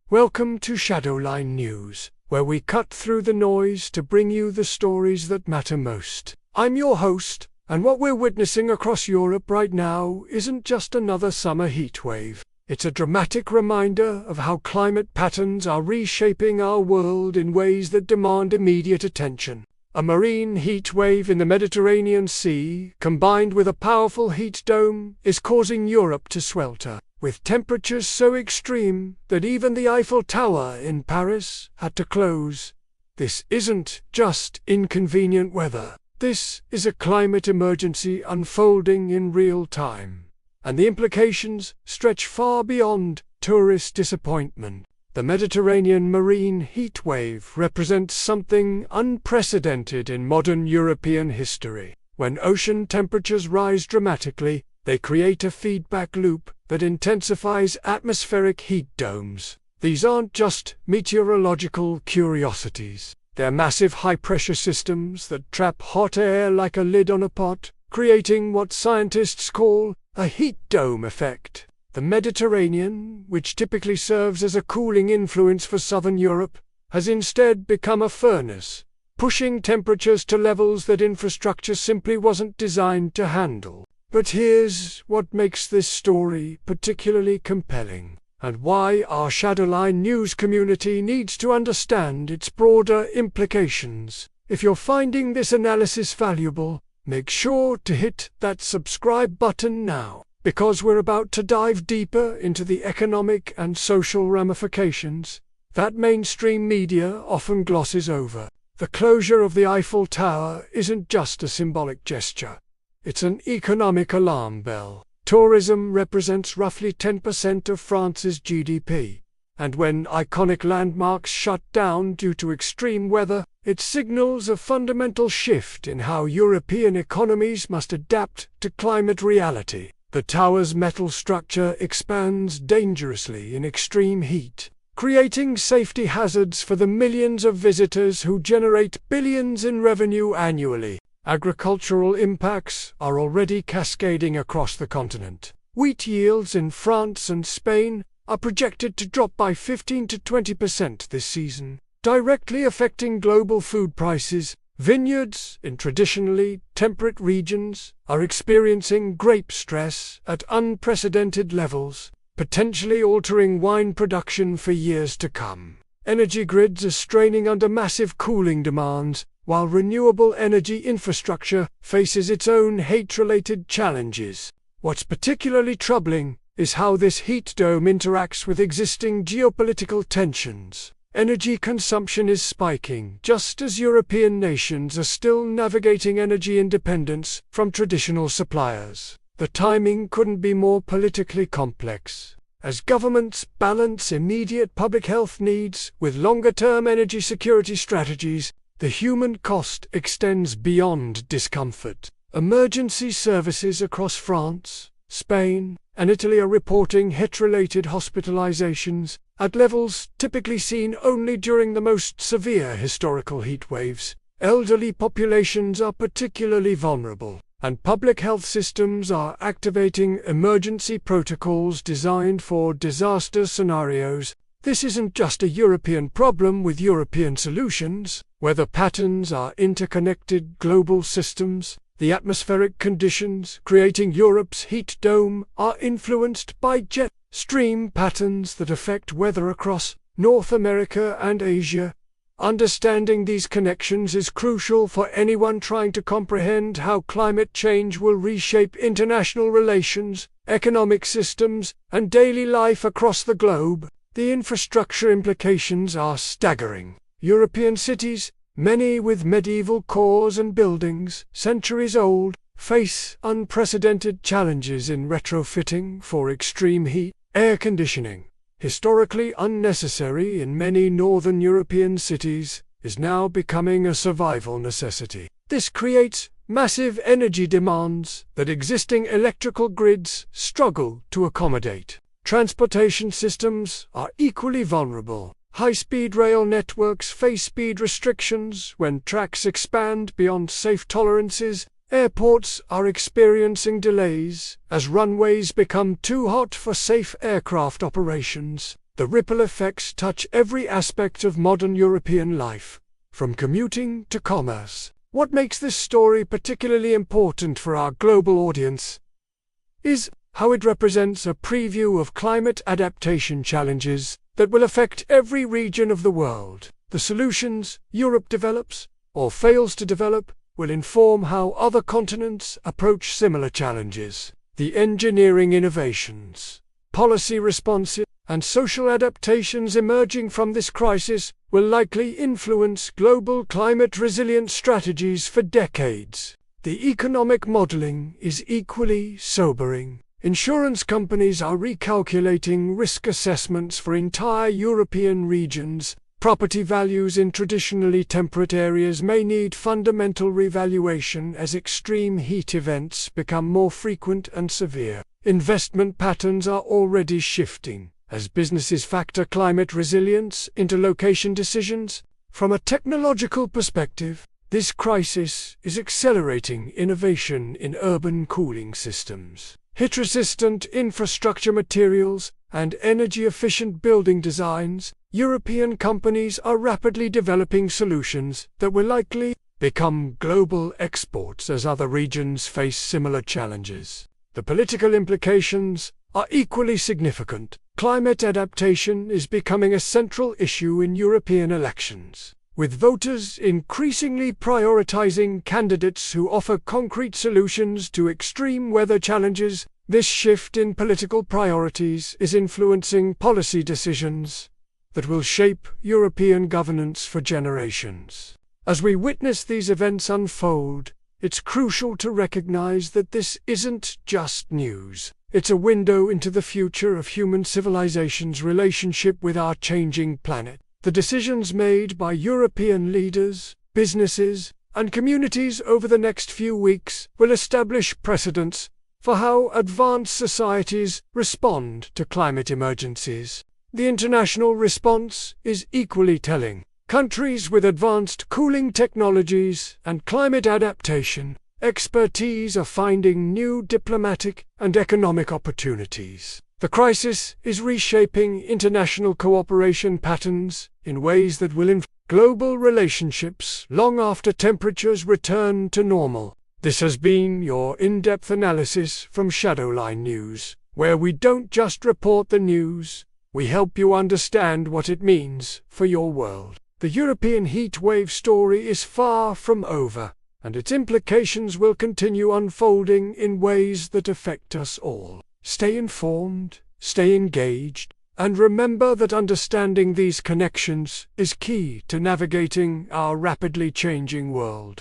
Welcome to Shadowline News, where we cut through the noise to bring you the stories that matter most. I'm your host, and what we're witnessing across Europe right now isn't just another summer heatwave. It's a dramatic reminder of how climate patterns are reshaping our world in ways that demand immediate attention. A marine heat wave in the Mediterranean Sea, combined with a powerful heat dome, is causing Europe to swelter, with temperatures so extreme that even the Eiffel Tower in Paris had to close. This isn't just inconvenient weather. This is a climate emergency unfolding in real time, and the implications stretch far beyond tourist disappointment. The Mediterranean marine heat wave represents something unprecedented in modern European history. When ocean temperatures rise dramatically, they create a feedback loop that intensifies atmospheric heat domes. These aren't just meteorological curiosities. They're massive high-pressure systems that trap hot air like a lid on a pot, creating what scientists call a heat dome effect. The Mediterranean, which typically serves as a cooling influence for southern Europe, has instead become a furnace, pushing temperatures to levels that infrastructure simply wasn't designed to handle. But here's what makes this story particularly compelling, and why our Shadowline News community needs to understand its broader implications. If you're finding this analysis valuable, make sure to hit that subscribe button now, because we're about to dive deeper into the economic and social ramifications that mainstream media often glosses over. The closure of the Eiffel Tower isn't just a symbolic gesture. It's an economic alarm bell. Tourism represents roughly 10% of France's GDP, and when iconic landmarks shut down due to extreme weather, it signals a fundamental shift in how European economies must adapt to climate reality. The tower's metal structure expands dangerously in extreme heat, creating safety hazards for the millions of visitors who generate billions in revenue annually. Agricultural impacts are already cascading across the continent. Wheat yields in France and Spain are projected to drop by 15 to 20% this season, directly affecting global food prices. Vineyards in traditionally temperate regions are experiencing grape stress at unprecedented levels, potentially altering wine production for years to come. Energy grids are straining under massive cooling demands, while renewable energy infrastructure faces its own heat-related challenges. What's particularly troubling is how this heat dome interacts with existing geopolitical tensions. Energy consumption is spiking, just as European nations are still navigating energy independence from traditional suppliers. The timing couldn't be more politically complex, as governments balance immediate public health needs with longer-term energy security strategies. The human cost extends beyond discomfort. Emergency services across France, Spain, and Italy are reporting heat-related hospitalizations at levels typically seen only during the most severe historical heat waves. Elderly populations are particularly vulnerable, and public health systems are activating emergency protocols designed for disaster scenarios. This isn't just a European problem with European solutions. Weather patterns are interconnected global systems. The atmospheric conditions creating Europe's heat dome are influenced by jet stream patterns that affect weather across North America and Asia. Understanding these connections is crucial for anyone trying to comprehend how climate change will reshape international relations, economic systems, and daily life across the globe. The infrastructure implications are staggering. European cities, many with medieval cores and buildings centuries old, face unprecedented challenges in retrofitting for extreme heat. Air conditioning, historically unnecessary in many northern European cities, is now becoming a survival necessity. This creates massive energy demands that existing electrical grids struggle to accommodate. Transportation systems are equally vulnerable. High-speed rail networks face speed restrictions when tracks expand beyond safe tolerances. Airports are experiencing delays as runways become too hot for safe aircraft operations. The ripple effects touch every aspect of modern European life, from commuting to commerce. What makes this story particularly important for our global audience is how it represents a preview of climate adaptation challenges that will affect every region of the world. The solutions Europe develops, or fails to develop, will inform how other continents approach similar challenges. The engineering innovations, policy responses, and social adaptations emerging from this crisis will likely influence global climate resilience strategies for decades. The economic modeling is equally sobering. Insurance companies are recalculating risk assessments for entire European regions. Property values in traditionally temperate areas may need fundamental revaluation as extreme heat events become more frequent and severe. Investment patterns are already shifting as businesses factor climate resilience into location decisions. From a technological perspective, this crisis is accelerating innovation in urban cooling systems, heat-resistant infrastructure materials, and energy-efficient building designs. European companies are rapidly developing solutions that will likely become global exports as other regions face similar challenges. The political implications are equally significant. Climate adaptation is becoming a central issue in European elections, with voters increasingly prioritizing candidates who offer concrete solutions to extreme weather challenges. This shift in political priorities is influencing policy decisions that will shape European governance for generations. As we witness these events unfold, it's crucial to recognize that this isn't just news. It's a window into the future of human civilization's relationship with our changing planet. The decisions made by European leaders, businesses, and communities over the next few weeks will establish precedents for how advanced societies respond to climate emergencies. The international response is equally telling. Countries with advanced cooling technologies and climate adaptation expertise are finding new diplomatic and economic opportunities. The crisis is reshaping international cooperation patterns in ways that will influence global relationships long after temperatures return to normal. This has been your in-depth analysis from Shadowline News, where we don't just report the news, we help you understand what it means for your world. The European heat wave story is far from over, and its implications will continue unfolding in ways that affect us all. Stay informed, stay engaged, and remember that understanding these connections is key to navigating our rapidly changing world.